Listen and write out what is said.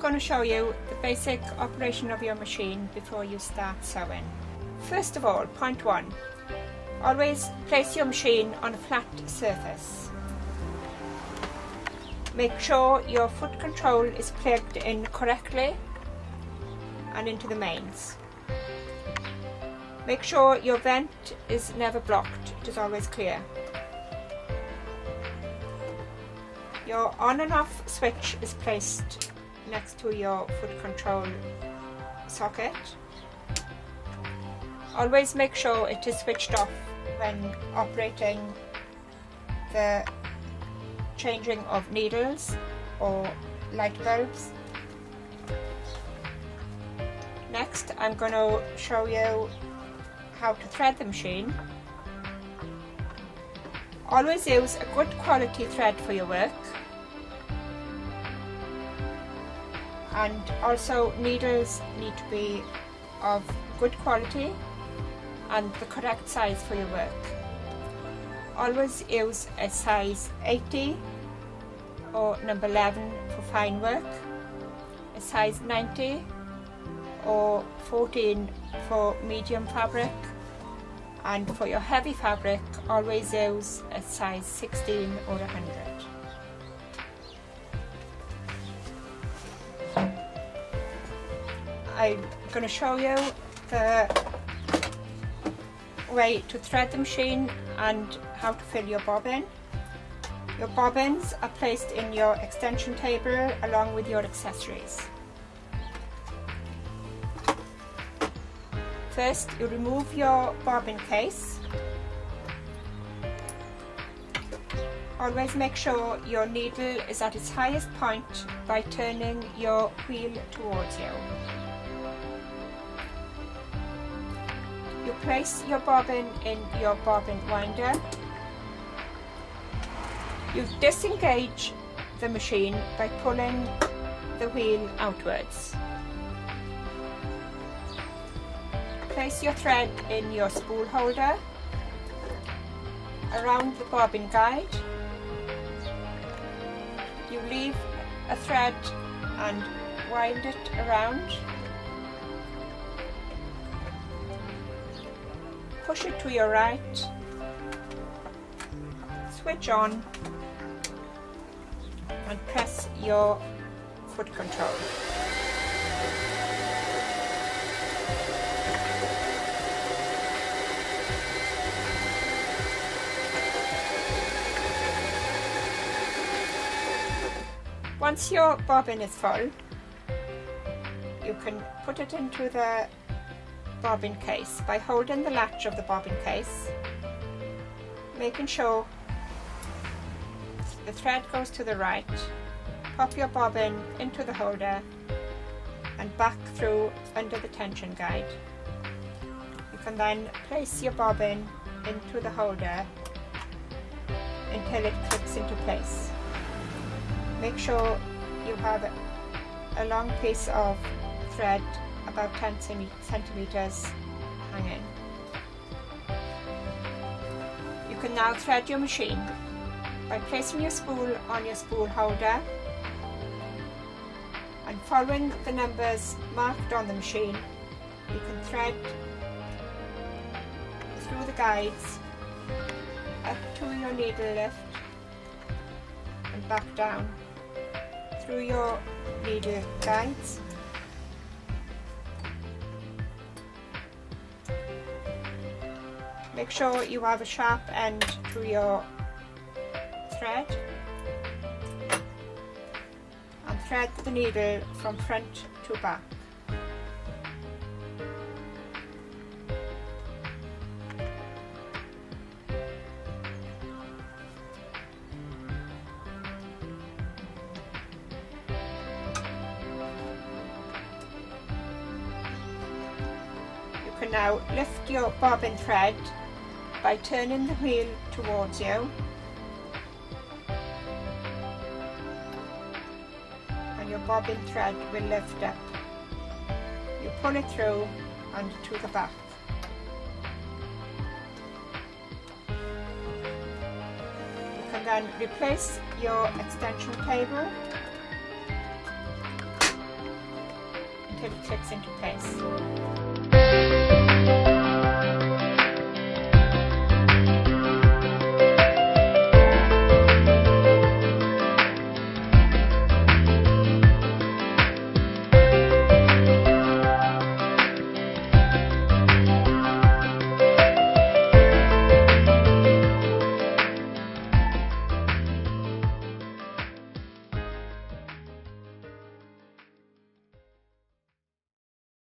going to show you the basic operation of your machine before you start sewing. First of all, point 1. Always place your machine on a flat surface. Make sure your foot control is plugged in correctly and into the mains. Make sure your vent is never blocked, it is always clear. Your on and off switch is placed next to your foot control socket. Always make sure it is switched off when operating the changing of needles or light bulbs. Next, I'm going to show you how to thread the machine. Always use a good quality thread for your work, and also needles need to be of good quality and the correct size for your work. Always use a size 80 or number 11 for fine work, a size 90 or 14 for medium fabric, and for your heavy fabric always use a size 16 or 100. I'm going to show you the way to thread the machine and how to fill your bobbin. Your bobbins are placed in your extension table along with your accessories. First, you remove your bobbin case. Always make sure your needle is at its highest point by turning your wheel towards you. You place your bobbin in your bobbin winder. You disengage the machine by pulling the wheel outwards. Place your thread in your spool holder around the bobbin guide. You leave a thread and wind it around. Push it to your right, switch on and press your foot control. Once your bobbin is full, you can put it into the bobbin case by holding the latch of the bobbin case, making sure the thread goes to the right. Pop your bobbin into the holder and back through under the tension guide. You can then place your bobbin into the holder until it clicks into place. Make sure you have a long piece of thread about 10 centimeters hanging. You can now thread your machine by placing your spool on your spool holder and following the numbers marked on the machine. You can thread through the guides up to your needle lift and back down through your needle guides. Make sure you have a sharp end to your thread and thread the needle from front to back. You can now lift your bobbin thread by turning the wheel towards you, and your bobbin thread will lift up. You pull it through and to the back. You can then replace your extension cable until it clicks into place.